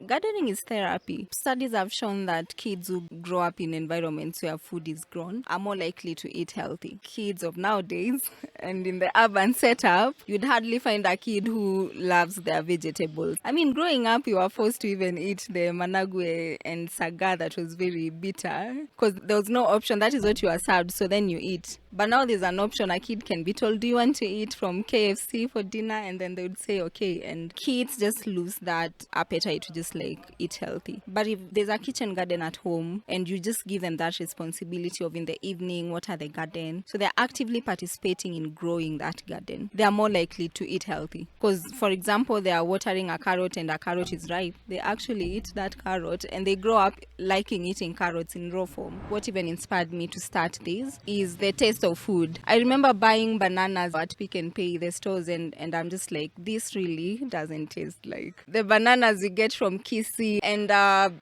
Gardening is therapy. Studies have shown that kids who grow up in environments where food is grown are more likely to eat healthy. Kids of nowadays and in the urban setup, you'd hardly find a kid who loves their vegetables. I mean, growing up, you were forced to even eat the managwe and saga that was very bitter because there was no option. That is what you are served, so then you eat. But now there's an option. A kid can be told, do you want to eat from KFC for dinner? And then they would say, okay. And kids just lose that appetite to just like eat healthy. But if there's a kitchen garden at home and you just give them that responsibility of in the evening, water the garden, so they're actively participating in growing that garden, they are more likely to eat healthy. Because, for example, they are watering a carrot and a carrot is ripe. They actually eat that carrot and they grow up liking eating carrots in raw form. What even inspired me to start this is the taste of food. I remember buying bananas at Pick and Pay, the stores, and I'm just like, this really doesn't taste like the bananas we get from Kisi. And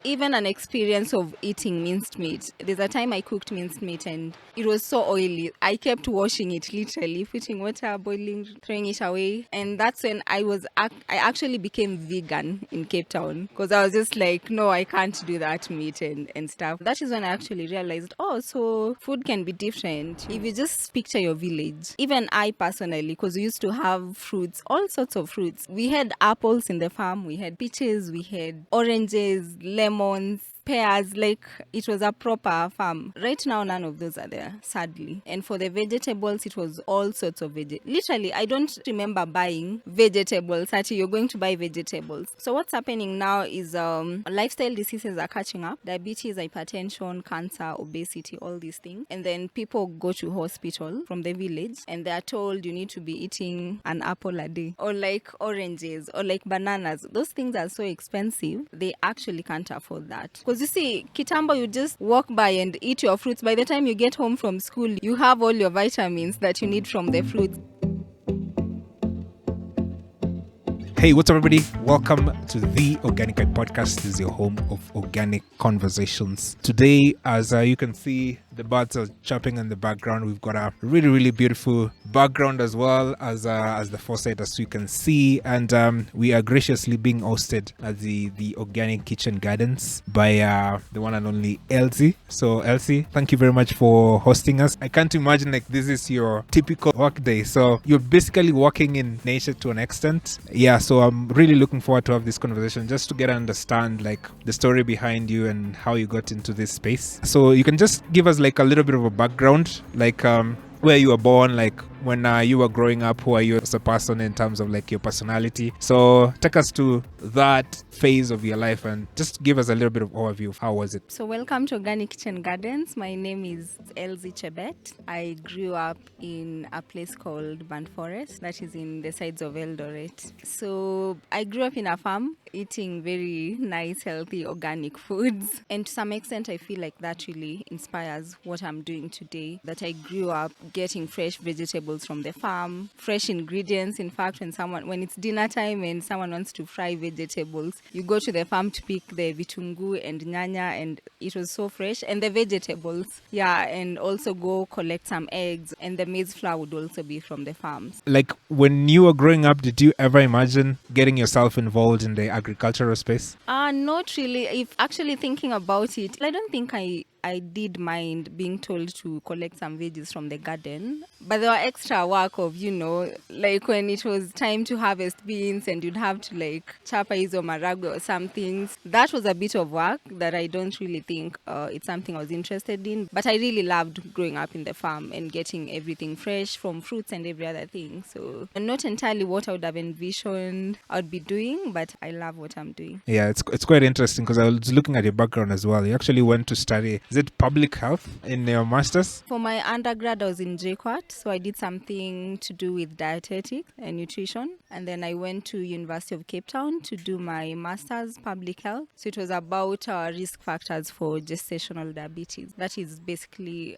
even an experience of eating minced meat. There's a time I cooked minced meat and it was so oily. I kept washing it, literally putting water, boiling, throwing it away. And that's when I actually became vegan in Cape Town because I was just like, no, I can't do that meat and stuff. That is when I actually realized, oh, so food can be different if you just picture your village. Even I personally, because we used to have fruits, all sorts of fruits. We had apples in the farm, we had peaches, we had oranges, lemons, pears, like it was a proper farm. Right now, none of those are there, sadly. And for the vegetables, it was all sorts of literally, I don't remember buying vegetables. Actually, you're going to buy vegetables. So what's happening now is lifestyle diseases are catching up. Diabetes, hypertension, cancer, obesity, all these things. And then people go to hospital from the village and they're told you need to be eating an apple a day or like oranges or like bananas. Those things are so expensive, they actually can't afford that. Because you see, Kitambo, you just walk by and eat your fruits. By the time you get home from school, you have all your vitamins that you need from the fruits. Hey, what's up, everybody? Welcome to the Organic Guide Podcast. This is your home of organic conversations. Today, as you can see, the birds are chirping in the background. We've got a really, really beautiful background as well as the foresight, as you can see. And we are graciously being hosted at the Organic Kitchen Gardens by the one and only Elzie. So, Elzie, thank you very much for hosting us. I can't imagine like this is your typical work day. So, you're basically working in nature to an extent. Yeah, so I'm really looking forward to have this conversation just to get to understand like the story behind you and how you got into this space. So you can just give us like a little bit of a background, like where you were born, like when you were growing up, who are you as a person in terms of like your personality. So take us to that phase of your life and just give us a little bit of overview of how was it. So welcome to Organic Kitchen Gardens. My name is Elzie Chebet. I grew up in a place called Burnt Forest that is in the sides of Eldoret. So I grew up in a farm eating very nice, healthy, organic foods. And to some extent, I feel like that really inspires what I'm doing today, that I grew up getting fresh vegetables from the farm, fresh ingredients. In fact, when it's dinner time and someone wants to fry vegetables, you go to the farm to pick the vitungu and nyanya, and it was so fresh. And the vegetables, and also go collect some eggs, and the maize flour would also be from the farms. Like when you were growing up, did you ever imagine getting yourself involved in the agricultural space? Not really. If actually thinking about it, I don't think I did mind being told to collect some veggies from the garden, but there were extra work of, like when it was time to harvest beans and you'd have to like chapa hizo maragwe or something. That was a bit of work that I don't really think it's something I was interested in, but I really loved growing up in the farm and getting everything fresh from fruits and every other thing. So not entirely what I would have envisioned I would be doing, but I love what I'm doing. Yeah, it's quite interesting because I was looking at your background as well. You actually went to study, is it public health in your master's? For my undergrad, I was in JQuat, so I did something to do with dietetics and nutrition. And then I went to University of Cape Town to do my master's public health. So it was about risk factors for gestational diabetes. That is basically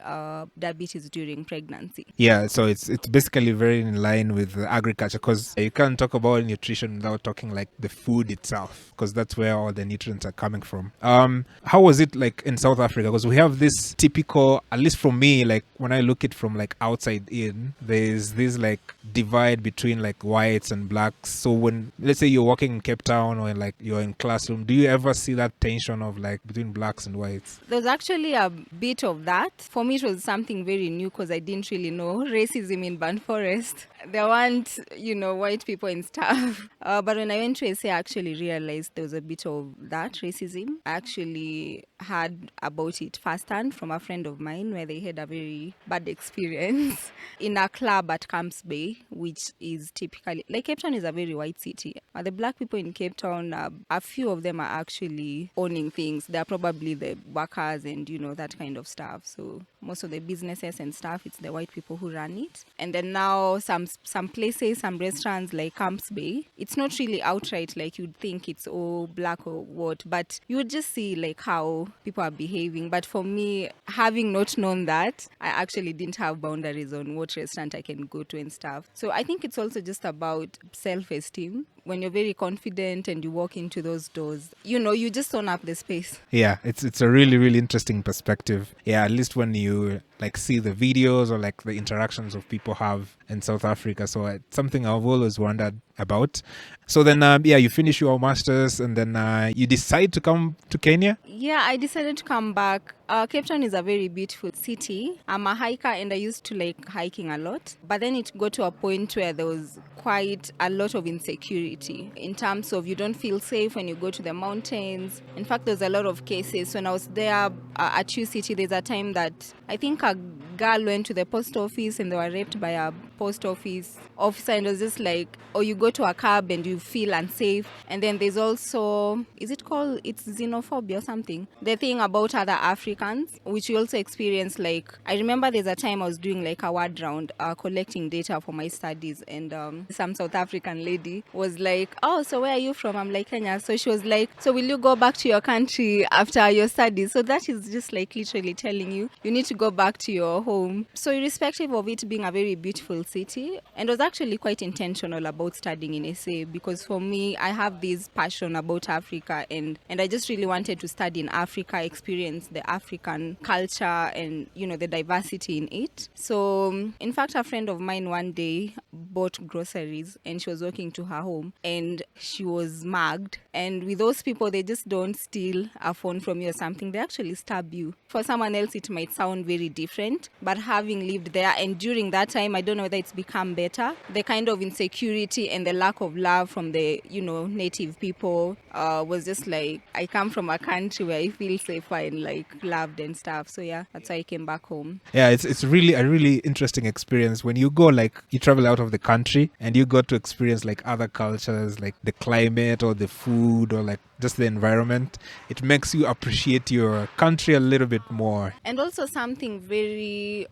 diabetes during pregnancy. Yeah, so it's basically very in line with agriculture because you can't talk about nutrition without talking like the food itself because that's where all the nutrients are coming from. How was it like in South Africa? Because because we have this typical, at least for me, like when I look it from like outside in, there's this like divide between like whites and blacks. So when, let's say you're working in Cape Town or like you're in classroom, do you ever see that tension of like between blacks and whites? There's actually a bit of that. For me, it was something very new because I didn't really know racism in Ban Forest. There weren't, white people and stuff. But when I went to SA, I actually realized there was a bit of that racism. I actually heard about it firsthand from a friend of mine where they had a very bad experience in a club at Camps Bay, which is typically, like Cape Town is a very white city. The black people in Cape Town, a few of them are actually owning things. They're probably the workers and, that kind of stuff. So most of the businesses and stuff, it's the white people who run it. And then now some places, some restaurants like Camps Bay, it's not really outright like you'd think it's all black or what, but you would just see like how people are behaving. But for me, having not known that, I actually didn't have boundaries on what restaurant I can go to and stuff. So I think it's also just about self-esteem. When you're very confident and you walk into those doors, you just own up the space. Yeah, it's a really, really interesting perspective. Yeah, at least when you like see the videos or like the interactions of people have in South Africa. So it's something I've always wondered about. So then, you finish your master's and then you decide to come to Kenya? Yeah, I decided to come back. Cape Town is a very beautiful city. I'm a hiker and I used to like hiking a lot. But then it got to a point where there was quite a lot of insecurity in terms of you don't feel safe when you go to the mountains. In fact, there's a lot of cases. When I was there at U City, there's a time that I think a girl went to the post office and they were raped by a post office officer, and it was just like, or you go to a cab and you feel unsafe. And then there's also, it's xenophobia or something, the thing about other Africans, which you also experience. Like, I remember there's a time I was doing like a word round, collecting data for my studies, and some South African lady was like, oh, so where are you from? I'm like, Kenya. So she was like, so will you go back to your country after your studies? So that is just like literally telling you need to go back to your home. So irrespective of it being a very beautiful city, and I was actually quite intentional about studying in SA, because for me, I have this passion about Africa, and I just really wanted to study in Africa, experience the African culture and, the diversity in it. So in fact, a friend of mine one day bought groceries and she was walking to her home and she was mugged. And with those people, they just don't steal a phone from you or something. They actually stab you. For someone else, it might sound very different, but having lived there and during that time, I don't know whether it's become better. The kind of insecurity and the lack of love from the, native people was just like, I come from a country where I feel safer and like loved and stuff. So yeah, that's why I came back home. Yeah, it's really a really interesting experience when you go, like you travel out of the country and you got to experience like other cultures, like the climate or the food or like just the environment. It makes you appreciate your country a little bit more. And also something very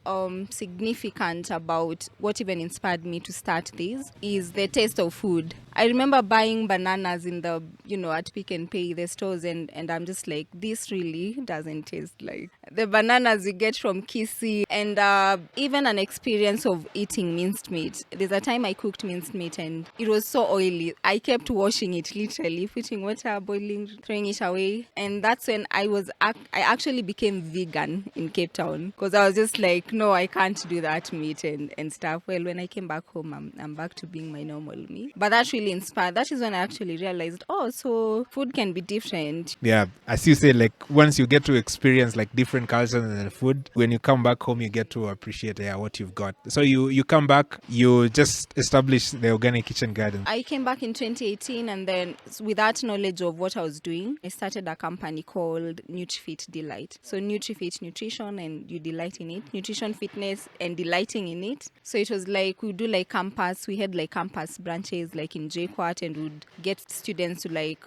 significant about what even inspired me to start this is the taste of food. I remember buying bananas in the, at Pick and Pay, the stores, and I'm just like, this really doesn't taste like the bananas you get from Kisii. And even an experience of eating minced meat. There's a time I cooked minced meat and it was so oily. I kept washing it, literally, putting water, boiling, throwing it away. And that's when I actually became vegan in Cape Town, because I was just like, no, I can't do that meat and stuff. Well, when I came back home, I'm back to being my normal me. But that really inspired. That is when I actually realized, oh, so food can be different. Yeah, as you say, like once you get to experience like different cultures and food, when you come back home, you get to appreciate what you've got. So you come back, you just establish the Organic Kitchen Garden. I came back in 2018, and then with that knowledge of what I was doing, I started a company called NutriFit Delight. So NutriFit, nutrition, and you delight in it. Nutrition, fitness, and delighting in it. So it was like, we do like campus. We had like campus branches like in JKUAT, and would get students to like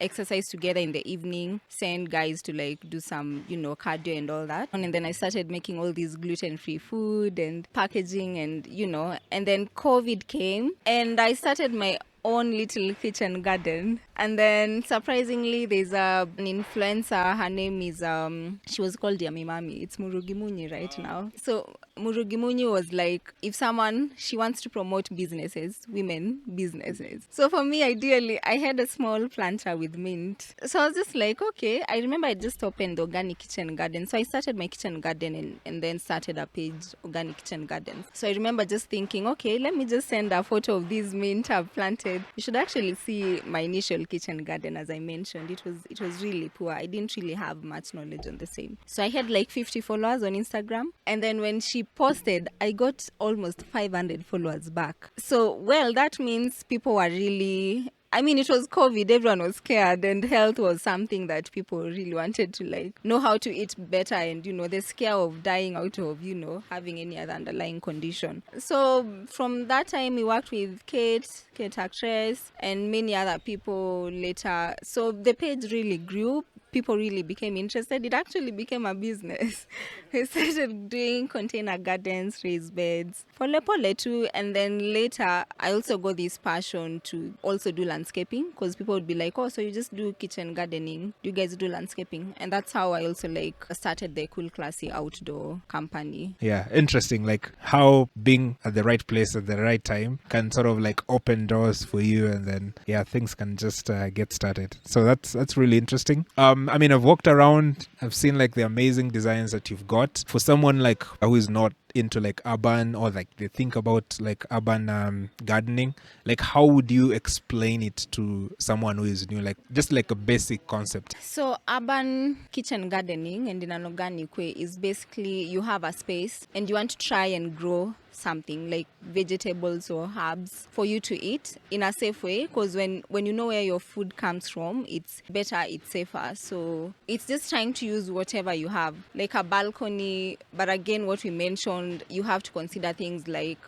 exercise together in the evening, send guys to like do some, cardio and all that. And then I started making all these gluten-free food and packaging and, and then COVID came and I started my own little kitchen garden. And then surprisingly, there's an influencer. Her name is she was called Yami Mami. It's Murugi Munyi right now. So Murugimunyu was like, if someone, she wants to promote businesses, women businesses. So for me, ideally, I had a small planter with mint. So I was just like, okay. I remember I just opened the organic kitchen garden. So I started my kitchen garden and then started a page, organic kitchen garden. So I remember just thinking, okay, let me just send a photo of these mint I've planted. You should actually see my initial kitchen garden. As I mentioned, it was really poor. I didn't really have much knowledge on the same. So I had like 50 followers on Instagram. And then when she posted, I got almost 500 followers back. So, well, that means people were really, I mean, it was COVID, everyone was scared, and health was something that people really wanted to like know how to eat better, and the scare of dying out of having any other underlying condition. So from that time, we worked with Kate actress, and many other people later. So the page really grew. People really became interested. It actually became a business. We started doing container gardens, raised beds, pole too. And then later, I also got this passion to also do landscaping, because people would be like, oh, so you just do kitchen gardening? Do you guys do landscaping? And that's how I also like started the Cool Classy Outdoor company. Yeah, interesting. Like how being at the right place at the right time can sort of like open doors for you, and then things can just get started. So that's really interesting. I mean, I've walked around, I've seen like the amazing designs that you've got. For someone like who is not into like urban, or like they think about like urban gardening, like how would you explain it to someone who is new, like just like a basic concept? So urban kitchen gardening, and in an organic way, is basically you have a space and you want to try and grow something like vegetables or herbs for you to eat in a safe way, because when you know where your food comes from, it's better, it's safer. So it's just trying to use whatever you have, like a balcony. But again, what we mentioned, you have to consider things like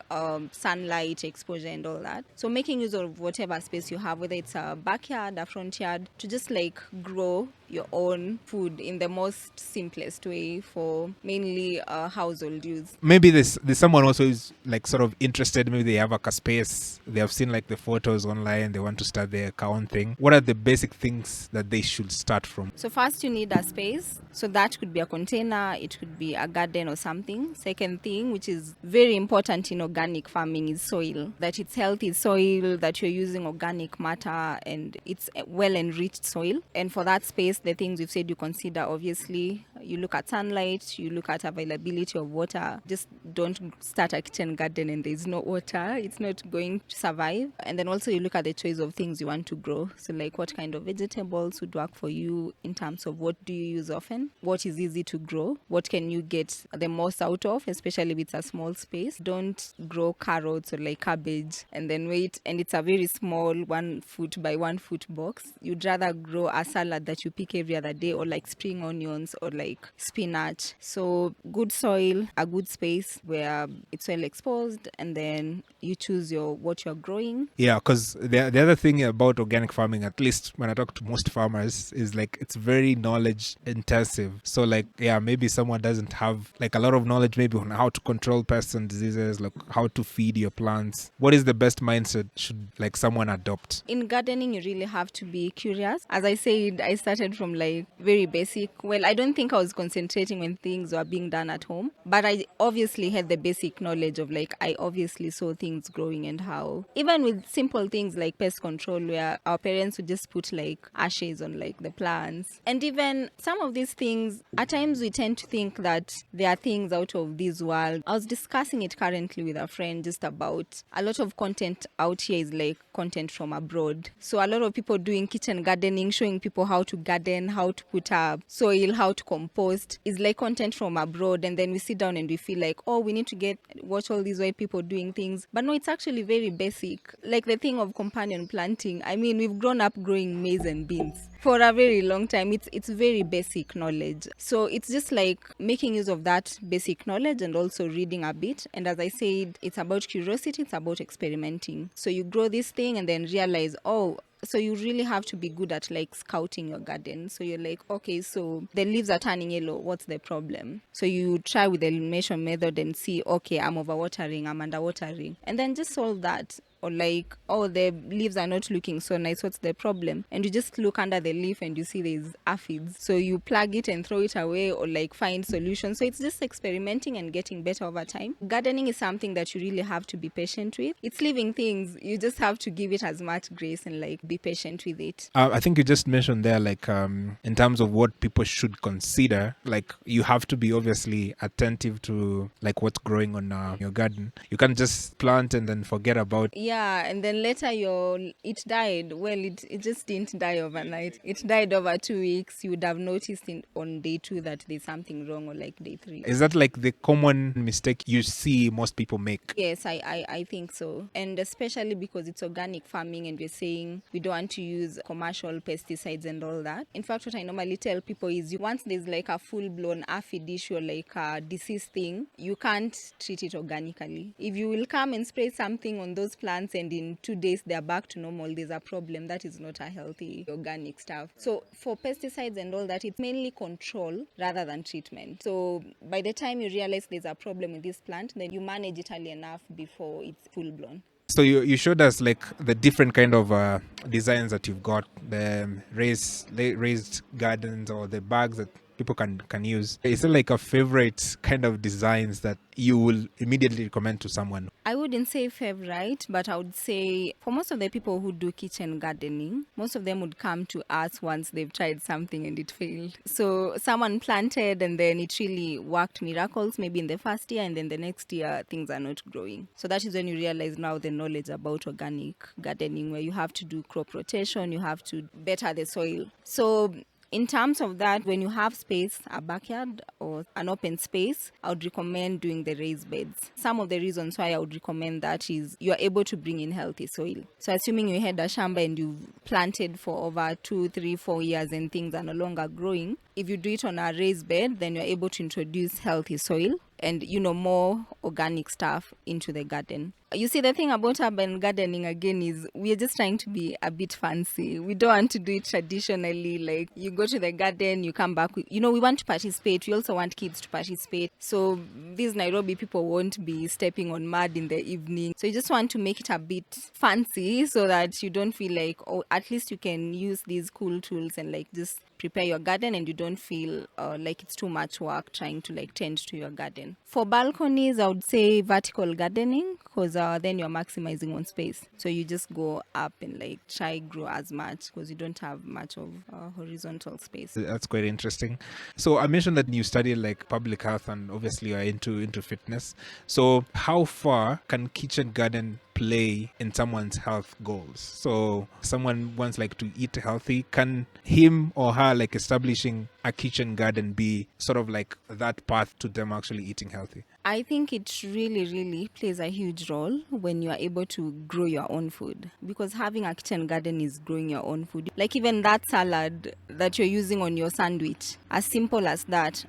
sunlight exposure and all that. So making use of whatever space you have, whether it's a backyard, a front yard, to just like grow your own food in the most simplest way for mainly household use. Maybe there's someone also is like sort of interested. Maybe they have like a space, they have seen like the photos online, they want to start their account thing. What are the basic things that they should start from? So first you need a space. So that could be a container, it could be a garden or something. Second thing, which is very important in organic farming, is soil. That it's healthy soil, that you're using organic matter, and it's well enriched soil. And for that space, the things we've said you consider, obviously, you look at sunlight, you look at availability of water. Just don't start a kitchen garden and there's no water. It's not going to survive. And then also you look at the choice of things you want to grow. So like what kind of vegetables would work for you in terms of what do you use often? What is easy to grow? What can you get the most out of, especially if it's a small space? Don't grow carrots or like cabbage and then wait. And it's a very small 1 foot by 1 foot box. You'd rather grow a salad that you pick every other day, or like spring onions or like spinach. So good soil, a good space where it's well exposed, and then you choose what you're growing. Yeah, because the other thing about organic farming, at least when I talk to most farmers, is like it's very knowledge intensive. So like maybe someone doesn't have like a lot of knowledge maybe on how to control pests and diseases, like how to feed your plants. What is the best mindset should like someone adopt? In gardening, you really have to be curious. As I said, I started from like very basic. Well, I don't think I was concentrating when things were being done at home, but I obviously had the basic knowledge of like, I obviously saw things growing and how, even with simple things like pest control, where our parents would just put like ashes on like the plants. And even some of these things, at times we tend to think that they are things out of this world. I was discussing it currently with a friend just about a lot of content out here is like content from abroad. So a lot of people doing kitchen gardening, showing people how to garden, how to put up soil, how to compost, is like content from abroad. And then we sit down and we feel like, oh, we need to watch all these white people doing things. But no, it's actually very basic. Like the thing of companion planting. I mean, we've grown up growing maize and beans for a very long time. It's very basic knowledge. So it's just like making use of that basic knowledge and also reading a bit. And as I said, it's about curiosity, it's about experimenting. So you grow this thing and then realize, oh, so you really have to be good at like scouting your garden. So you're like, okay, so the leaves are turning yellow. What's the problem? So you try with the elimination method and see, okay, I'm overwatering, I'm underwatering. And then just solve that. or like, oh, the leaves are not looking so nice, what's the problem? And you just look under the leaf and you see there's aphids. So you plug it and throw it away, or like find solutions. So it's just experimenting and getting better over time. Gardening is something that you really have to be patient with. It's living things. You just have to give it as much grace and like be patient with it. I think you just mentioned there, like, in terms of what people should consider, like, you have to be obviously attentive to like what's growing on your garden. You can't just plant and then forget about. Yeah, and then later it died. Well, it just didn't die overnight. It died over 2 weeks. You would have noticed on day 2 that there's something wrong, or like day 3. Is that like the common mistake you see most people make? Yes, I think so. And especially because it's organic farming and we're saying we don't want to use commercial pesticides and all that. In fact, what I normally tell people is once there's like a full-blown aphid issue or like a disease thing, you can't treat it organically. If you will come and spray something on those plants and in 2 days they're back to normal, there's a problem. That is not a healthy organic stuff. So for pesticides and all that, it's mainly control rather than treatment. So by the time you realize there's a problem with this plant, then you manage it early enough before it's full-blown. So you showed us like the different kind of designs that you've got, the raised gardens or the bags that people can use. Is there like a favorite kind of designs that you will immediately recommend to someone? I wouldn't say favorite, but I would say for most of the people who do kitchen gardening, most of them would come to us once they've tried something and it failed. So someone planted and then it really worked miracles, maybe in the first year, and then the next year things are not growing. So that is when you realize now the knowledge about organic gardening, where you have to do crop rotation, you have to better the soil. So in terms of that, when you have space, a backyard or an open space, I would recommend doing the raised beds. Some of the reasons why I would recommend that is you are able to bring in healthy soil. So assuming you had a shamba and you've planted for over 2, 3, 4 years and things are no longer growing, if you do it on a raised bed, then you're able to introduce healthy soil and more organic stuff into the garden. You see, the thing about urban gardening again is we're just trying to be a bit fancy. We don't want to do it traditionally, like you go to the garden, you come back. We want to participate. We also want kids to participate. So these Nairobi people won't be stepping on mud in the evening. So you just want to make it a bit fancy so that you don't feel like, oh, at least you can use these cool tools and like just prepare your garden and you don't feel like it's too much work trying to like tend to your garden. For balconies, I would say vertical gardening, because then you're maximizing on space. So you just go up and like try grow as much because you don't have much of horizontal space. That's quite interesting. So I mentioned that you study like public health and obviously you're into fitness. So how far can kitchen garden play in someone's health goals? So someone wants like to eat healthy, can him or her like establishing a kitchen garden be sort of like that path to them actually eating healthy? I think it really, really plays a huge role when you are able to grow your own food, because having a kitchen garden is growing your own food. Like even that salad that you're using on your sandwich, as simple as that,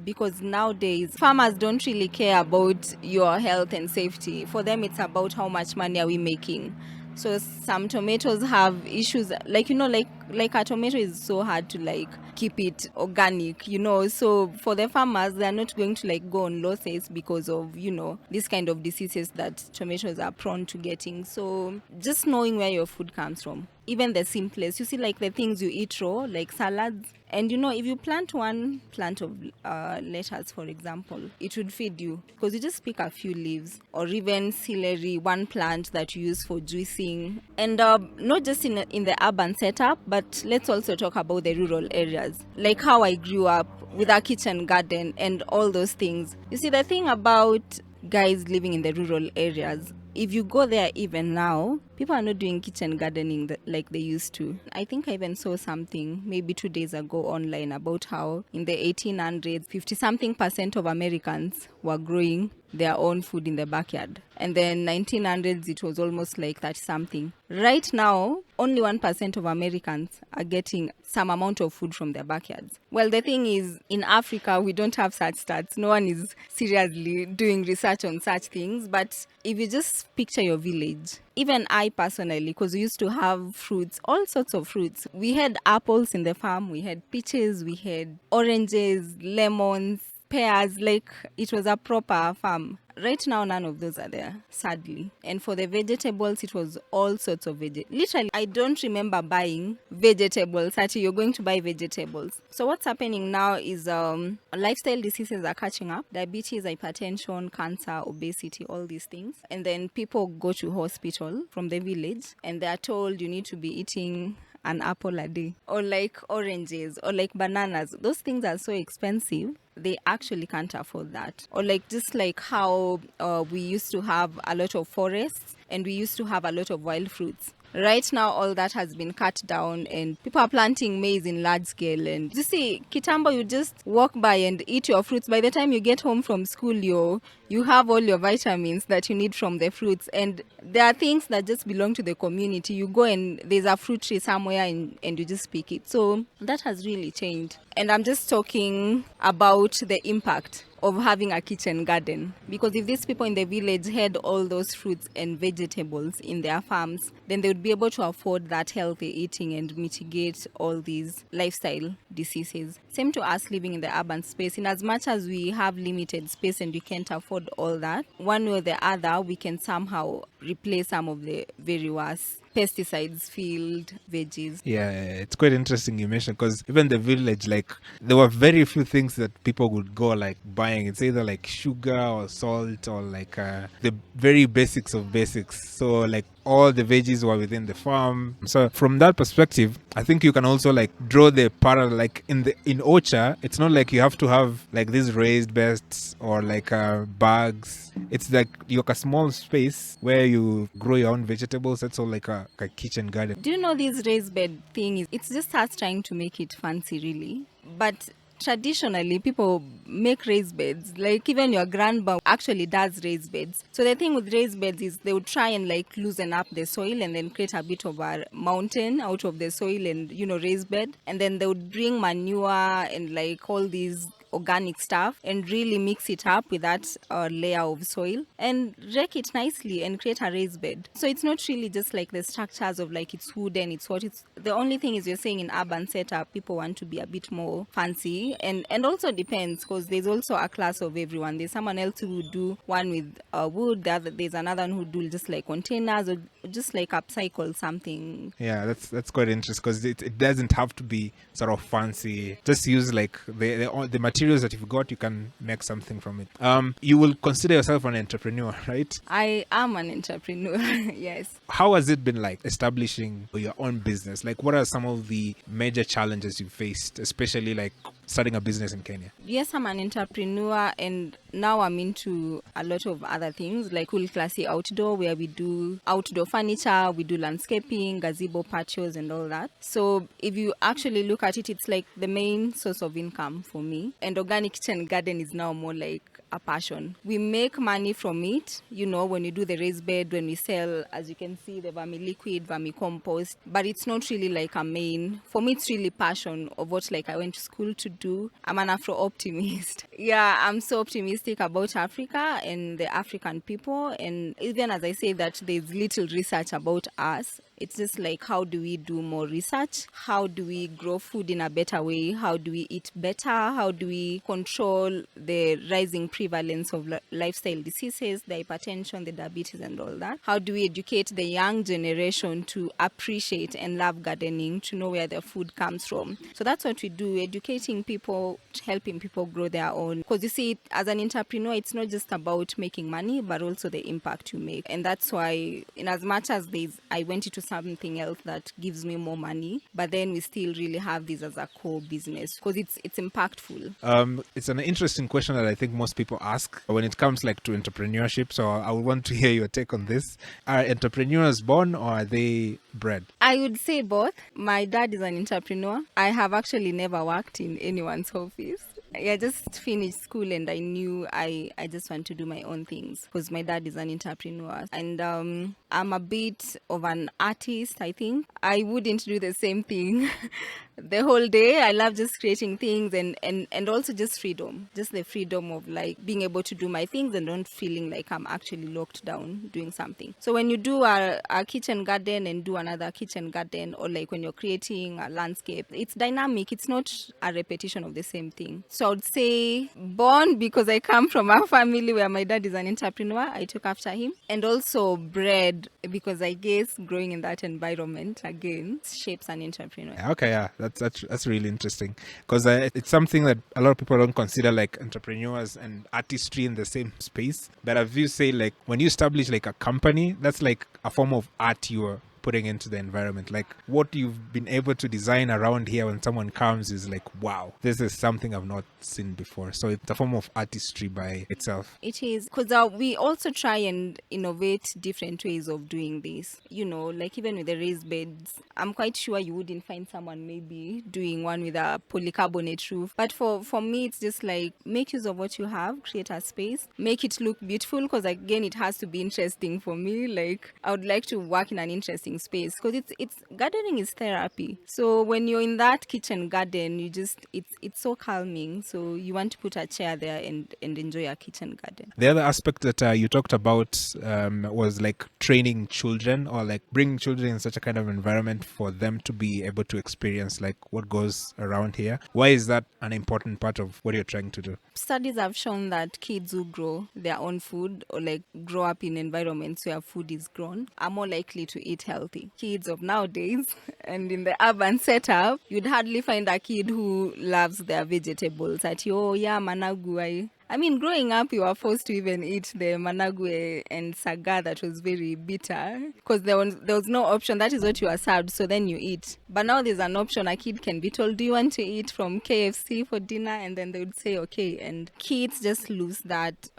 because nowadays farmers don't really care about your health and safety. For them, it's about how much money are we making. So some tomatoes have issues, like a tomato is so hard to like keep it organic, so for the farmers, they're not going to like go on losses because of this kind of diseases that tomatoes are prone to getting. So just knowing where your food comes from, even the simplest, you see, like the things you eat raw, like salads, and if you plant one plant of lettuce, for example, it would feed you because you just pick a few leaves, or even celery, one plant that you use for juicing. And not just in the urban setup, but let's also talk about the rural areas, like how I grew up with a kitchen garden and all those things. You see, the thing about guys living in the rural areas, if you go there even now, people are not doing kitchen gardening like they used to. I think I even saw something maybe 2 days ago online about how in the 1800s, 50-something% of Americans were growing their own food in the backyard. And then 1900s, it was almost like 30-something. Right now, only 1% of Americans are getting some amount of food from their backyards. Well, the thing is, in Africa, we don't have such stats. No one is seriously doing research on such things. But if you just picture your village, even I personally, because we used to have fruits, all sorts of fruits. We had apples in the farm, we had peaches, we had oranges, lemons, pears, like it was a proper farm. Right now, none of those are there, sadly. And for the vegetables, it was all sorts of Literally, I don't remember buying vegetables. Actually, you're going to buy vegetables. So what's happening now is lifestyle diseases are catching up. Diabetes, hypertension, cancer, obesity, all these things. And then people go to hospital from the village and they're told you need to be eating an apple a day, or like oranges, or like bananas. Those things are so expensive, they actually can't afford that. Or like just like how we used to have a lot of forests and we used to have a lot of wild fruits. Right now, all that has been cut down and people are planting maize in large scale. And you see, Kitambo, you just walk by and eat your fruits. By the time you get home from school, you have all your vitamins that you need from the fruits. And there are things that just belong to the community. You go and there's a fruit tree somewhere and you just pick it. So that has really changed. And I'm just talking about the impact of having a kitchen garden, because if these people in the village had all those fruits and vegetables in their farms, then they would be able to afford that healthy eating and mitigate all these lifestyle diseases. Same to us living in the urban space. In as much as we have limited space and we can't afford all that, one way or the other we can somehow replace some of the very worst pesticides filled veggies. Yeah, it's quite interesting you mentioned, because even the village, like there were very few things that people would go like buying. It's either like sugar or salt or like the very basics of basics. So like all the veggies were within the farm. So from that perspective, I think you can also like draw the parallel. Like in Ocha, it's not like you have to have like these raised beds or like bags. It's like you a small space where you grow your own vegetables. That's all like a kitchen garden. Do you know this raised bed thing? It's just us trying to make it fancy, really. But traditionally, people make raised beds. Like even your grandma actually does raised beds. So the thing with raised beds is they would try and like loosen up the soil and then create a bit of a mountain out of the soil and, raised bed. And then they would bring manure and like all these organic stuff and really mix it up with that layer of soil and rake it nicely and create a raised bed. So it's not really just like the structures of like it's wooden, it's what it's. The only thing is you're saying in urban setup, people want to be a bit more fancy and also depends, because there's also a class of everyone. There's someone else who would do one with wood, there's another one who do just like containers or just like upcycle something. Yeah, that's quite interesting, because it doesn't have to be sort of fancy. Just use like the materials that you've got, you can make something from it. You will consider yourself an entrepreneur, right? I am an entrepreneur. Yes. How has it been like establishing your own business? Like what are some of the major challenges you faced, especially like starting a business in Kenya? Yes, I'm an entrepreneur and now I'm into a lot of other things like Cool Classy Outdoor, where we do outdoor furniture, we do landscaping, gazebo patios and all that. So if you actually look at it, it's like the main source of income for me. And organic kitchen garden is now more like a passion. We make money from it, when you do the raised bed, when we sell, as you can see, the vermi-liquid, vermicompost. But it's not really like a main. For me, it's really passion of what like I went to school to do. I'm an Afro-optimist. Yeah, I'm so optimistic about Africa and the African people. And even as I say that there's little research about us, it's just like, how do we do more research? How do we grow food in a better way? How do we eat better? How do we control the rising prevalence of lifestyle diseases, the hypertension, the diabetes and all that? How do we educate the young generation to appreciate and love gardening, to know where their food comes from? So that's what we do, educating people, helping people grow their own. Because you see, as an entrepreneur, it's not just about making money, but also the impact you make. And that's why, in as much as I went into something else that gives me more money, but then we still really have this as a core business because it's impactful. It's an interesting question that I think most people ask when it comes like to entrepreneurship. So I would want to hear your take on this. Are entrepreneurs born or are they bred? I would say both. My dad is an entrepreneur. I have actually never worked in anyone's office. I just finished school and I knew I just want to do my own things because my dad is an entrepreneur. And I'm a bit of an artist, I think. I wouldn't do the same thing the whole day. I love just creating things and also just freedom. Just the freedom of like being able to do my things and not feeling like I'm actually locked down doing something. So when you do a kitchen garden and do another kitchen garden, or like when you're creating a landscape, it's dynamic. It's not a repetition of the same thing. So I would say born because I come from a family where my dad is an entrepreneur. I took after him. And also bred because I guess growing in that environment again shapes an entrepreneur. Okay, yeah, that's really interesting because it's something that a lot of people don't consider, like entrepreneurs and artistry in the same space. But as you say, like when you establish like a company, that's like a form of art you're putting into the environment. Like what you've been able to design around here when someone comes is like, wow, this is something I've not seen before. So it's a form of artistry by itself. It is because we also try and innovate different ways of doing this. You know, like even with the raised beds, I'm quite sure you wouldn't find someone maybe doing one with a polycarbonate roof. But for me, it's just like make use of what you have, create a space, make it look beautiful. Because again, it has to be interesting for me. Like I would like to work in an interesting space because it's gardening is therapy. So when you're in that kitchen garden, you just it's so calming. So you want to put a chair there and enjoy a kitchen garden. The other aspect that you talked about was like training children, or like bringing children in such a kind of environment for them to be able to experience like what goes around here. Why is that an important part of what you're trying to do? Studies have shown that kids who grow their own food or like grow up in environments where food is grown are more likely to eat healthy. Kids of nowadays and in the urban setup, you'd hardly find a kid who loves their vegetables. At oh yeah, managu. I mean, growing up, you were forced to even eat the managu and saga that was very bitter because there was no option. That is what you were served, so then you eat. But now there's an option. A kid can be told, do you want to eat from KFC for dinner? And then they would say, okay. And kids just lose that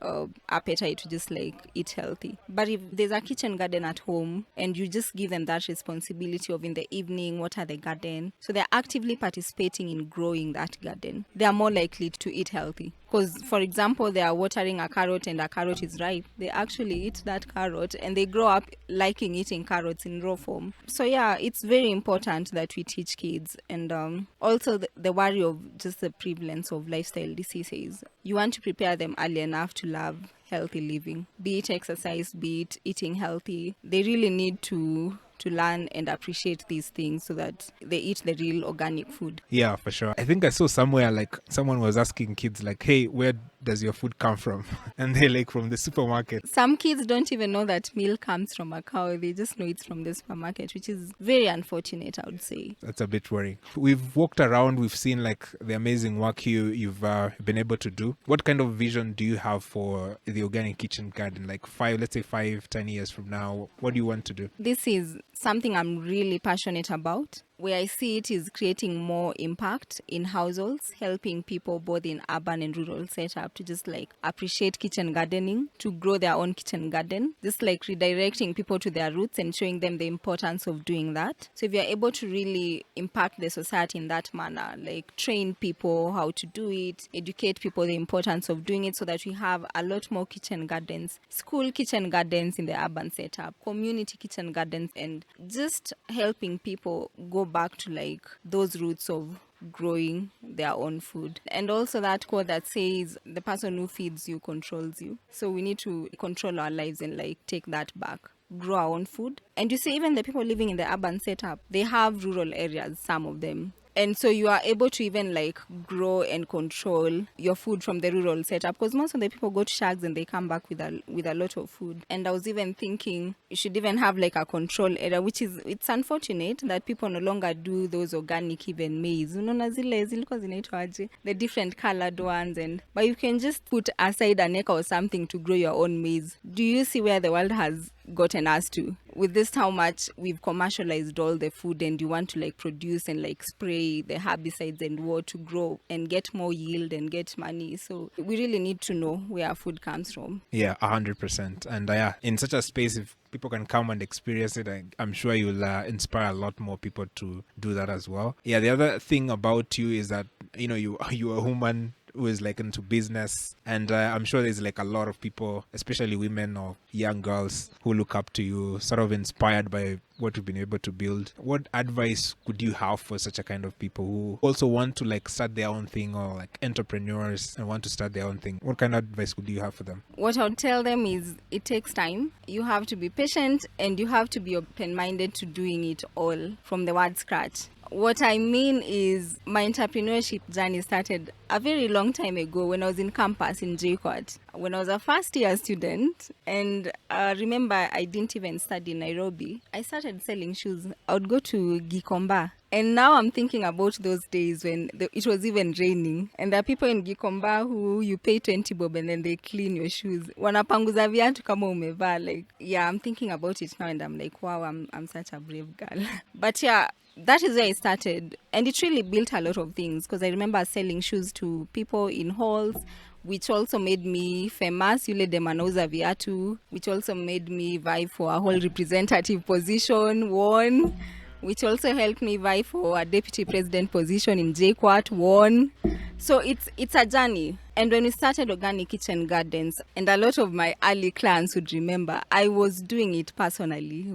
appetite to just like eat healthy. But if there's a kitchen garden at home and you just give them that responsibility of in the evening, water the garden, so they're actively participating in growing that garden, they are more likely to eat healthy. Because, for example, they are watering a carrot and a carrot is ripe. They actually eat that carrot and they grow up liking eating carrots in raw form. So, yeah, it's very important that we teach kids. And also the worry of just the prevalence of lifestyle diseases. You want to prepare them early enough to love healthy living, be it exercise, be it eating healthy. They really need to learn and appreciate these things so that they eat the real organic food. Yeah, for sure. I think I saw somewhere like someone was asking kids like, hey, where does your food come from? And they're like, from the supermarket. Some kids don't even know that milk comes from a cow. They just know it's from the supermarket, which is very unfortunate, I would say. That's a bit worrying. We've walked around, we've seen like the amazing work you've been able to do. What kind of vision do you have for the organic kitchen garden? Like 10 years from now, what do you want to do? This is something I'm really passionate about. Where I see it is creating more impact in households, helping people both in urban and rural setup to just like appreciate kitchen gardening, to grow their own kitchen garden, just like redirecting people to their roots and showing them the importance of doing that. So if you're able to really impact the society in that manner, like train people how to do it, educate people the importance of doing it so that we have a lot more kitchen gardens, school kitchen gardens in the urban setup, community kitchen gardens, and just helping people go back to like those roots of growing their own food. And also that quote that says the person who feeds you controls you. So we need to control our lives and like take that back, grow our own food. And you see, even the people living in the urban setup, they have rural areas, some of them. And so you are able to even like grow and control your food from the rural setup, because most of the people go to shags and they come back with a lot of food. And I was even thinking you should even have like a control area, which is, it's unfortunate that people no longer do those organic even maize. Unaona zile zilikuwa zinaitwaje, the different colored ones, but you can just put aside an acre or something to grow your own maize. Do you see where the world has gotten us to? With this, how much we've commercialized all the food, and you want to like produce and like spray the herbicides and what to grow and get more yield and get money. So we really need to know where our food comes from. Yeah, 100%. And yeah, in such a space, if people can come and experience it, I'm sure you'll inspire a lot more people to do that as well. Yeah, the other thing about you is that, you know, you're a woman who is like into business, and I'm sure there's like a lot of people, especially women or young girls, who look up to you, sort of inspired by what you've been able to build. What advice could you have for such a kind of people who also want to like start their own thing, or like entrepreneurs and want to start their own thing? What kind of advice would you have for them? What I would tell them is it takes time. You have to be patient and you have to be open-minded to doing it all from the word scratch. What I mean is my entrepreneurship journey started a very long time ago when I was in campus in JKUAT, when I was a first year student. And remember, I didn't even study in Nairobi. I started selling shoes. I would go to Gikomba. And now I'm thinking about those days when it was even raining. And there are people in Gikomba who you pay 20 bob and then they clean your shoes. Wanapanguza viatu kama umevaa. Like, yeah, I'm thinking about it now and I'm like, wow, I'm such a brave girl. But yeah, that is where I started. And it really built a lot of things, because I remember selling shoes to people in halls, which also made me famous. Yule dem anauza viatu, which also made me vie for a whole representative position, won, which also helped me vie for a deputy president position in JKUAT, won. So it's a journey. And when we started Organic Kitchen Gardens, and a lot of my early clients would remember, I was doing it personally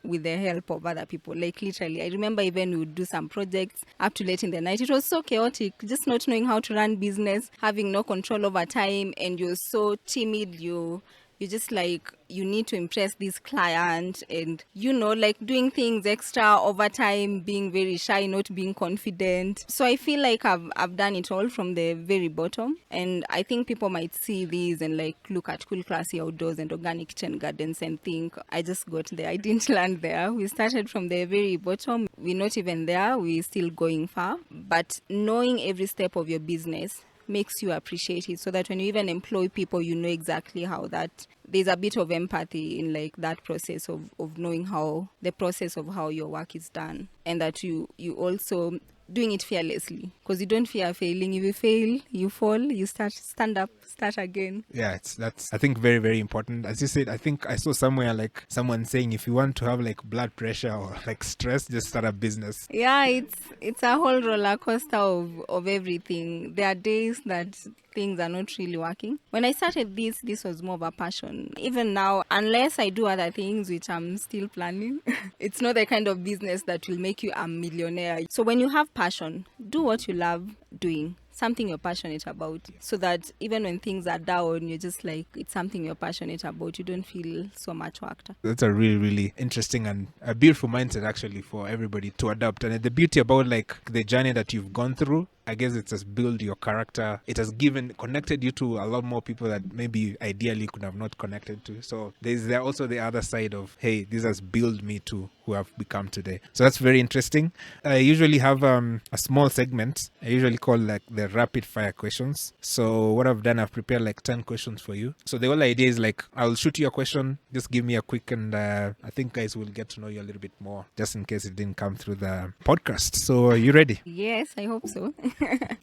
with the help of other people. Like literally, I remember even we would do some projects up to late in the night. It was so chaotic, just not knowing how to run business, having no control over time, and you're so timid, you're just like, you need to impress this client, and like doing things extra over time, being very shy, not being confident. So I feel like I've done it all from the very bottom, and I think people might see these and like look at Cool Classy Outdoors and Organic Kitchen Gardens and think, I just got there. I didn't land there. We started from the very bottom. We're not even there. We're still going far. But knowing every step of your business makes you appreciate it, so that when you even employ people, you know exactly how that, there's a bit of empathy in like that process of knowing how the process of how your work is done, and that you also doing it fearlessly, because you don't fear failing. If you fail, you fall, you stand up, start again. Yeah, that's I think very, very important. As you said, I think I saw somewhere like someone saying, if you want to have like blood pressure or like stress, just start a business. Yeah, it's a whole roller coaster of everything. There are days that things are not really working. When I started this was more of a passion. Even now, unless I do other things, which I'm still planning, it's not the kind of business that will make you a millionaire. So when you have passion, do what you love doing, something you're passionate about, so that even when things are down, you're just like, it's something you're passionate about. You don't feel so much worked. That's a really, really interesting and a beautiful mindset actually for everybody to adopt. And the beauty about like the journey that you've gone through, I guess it has built your character. It has connected you to a lot more people that maybe ideally could have not connected to. So there's also the other side of, hey, this has built me to who I've become today. So that's very interesting. I usually have a small segment. I usually call like the rapid fire questions. So what I've done, I've prepared like 10 questions for you. So the whole idea is like, I'll shoot you a question. Just give me a quick, and I think guys will get to know you a little bit more, just in case it didn't come through the podcast. So are you ready? Yes, I hope so.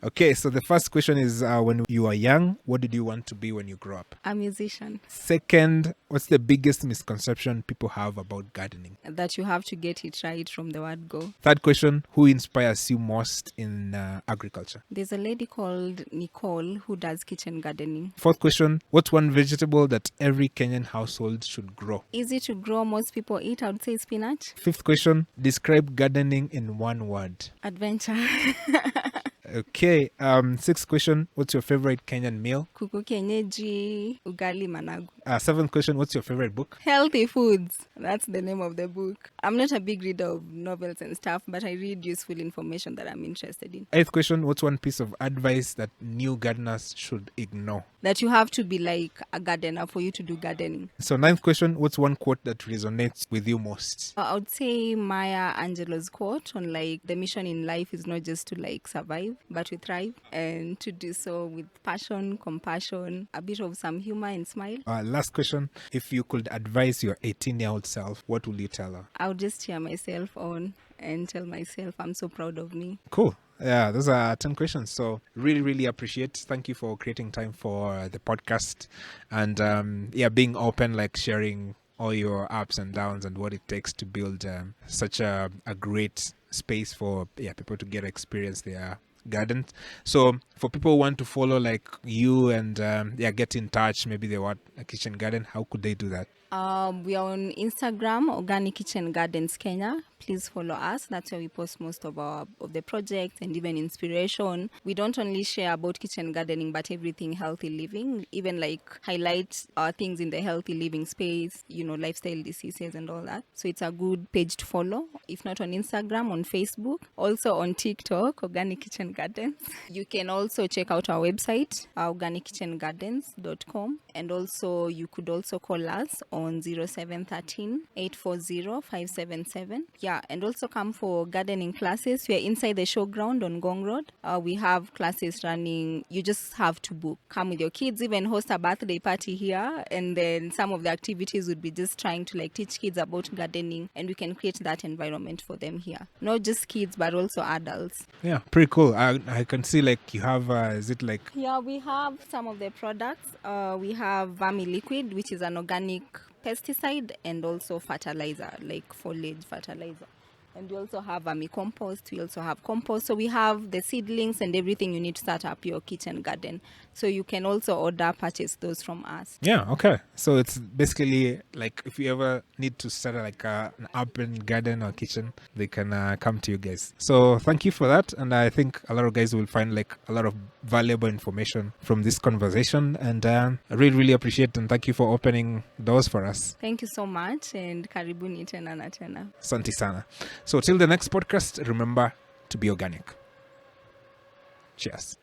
Okay, so the first question is, when you were young, what did you want to be when you grew up? A musician. Second, what's the biggest misconception people have about gardening? That you have to get it right from the word go. Third question, who inspires you most in agriculture? There's a lady called Nicole who does kitchen gardening. Fourth question, what's one vegetable that every Kenyan household should grow? Easy to grow, most people eat, I would say spinach. Fifth question, describe gardening in one word. Adventure. Okay, sixth question, what's your favorite Kenyan meal? Kuku kienyeji, ugali managu. Seventh question, what's your favorite book? Healthy Foods. That's the name of the book. I'm not a big reader of novels and stuff, but I read useful information that I'm interested in. Eighth question, what's one piece of advice that new gardeners should ignore? That you have to be like a gardener for you to do gardening. So ninth question, what's one quote that resonates with you most? I would say Maya Angelou's quote on like, the mission in life is not just to like survive, but to thrive, and to do so with passion, compassion, a bit of some humor and smile. Last question, if you could advise your 18-year-old self, what will you tell her? I would just cheer myself on and tell myself I'm so proud of me. Cool. Yeah, those are 10 questions. So really, really appreciate. Thank you for creating time for the podcast, and being open, like sharing all your ups and downs and what it takes to build such a great space for people to get experience their gardens. So for people who want to follow like you and get in touch, maybe they want a kitchen garden, how could they do that? We are on Instagram, Organic Kitchen Gardens Kenya. Please follow us. That's where we post most of the projects and even inspiration. We don't only share about kitchen gardening, but everything healthy living, even like highlight things in the healthy living space, lifestyle diseases and all that. So it's a good page to follow. If not on Instagram, on Facebook, also on TikTok, Organic Kitchen Gardens. You can also check out our website, organickitchengardens.com, and also you could also call us on 0713 840 577. Yeah, and also come for gardening classes. We are inside the showground on Gong Road. We have classes running. You just have to book. Come with your kids, even host a birthday party here. And then some of the activities would be just trying to like teach kids about gardening, and we can create that environment for them here. Not just kids, but also adults. Yeah, pretty cool. I can see like you have, is it like... Yeah, we have some of the products. We have Vermi Liquid, which is an organic pesticide and also fertilizer, like foliage fertilizer. And we also have vermicompost. We also have compost. So we have the seedlings and everything you need to start up your kitchen garden. So you can also purchase those from us. Yeah, okay. So it's basically like if you ever need to start like an urban garden or kitchen, they can come to you guys. So thank you for that. And I think a lot of guys will find like a lot of valuable information from this conversation. And I really, really appreciate and thank you for opening doors for us. Thank you so much. And karibuni tena na tena. Asante sana. So till the next podcast, remember to be organic. Cheers.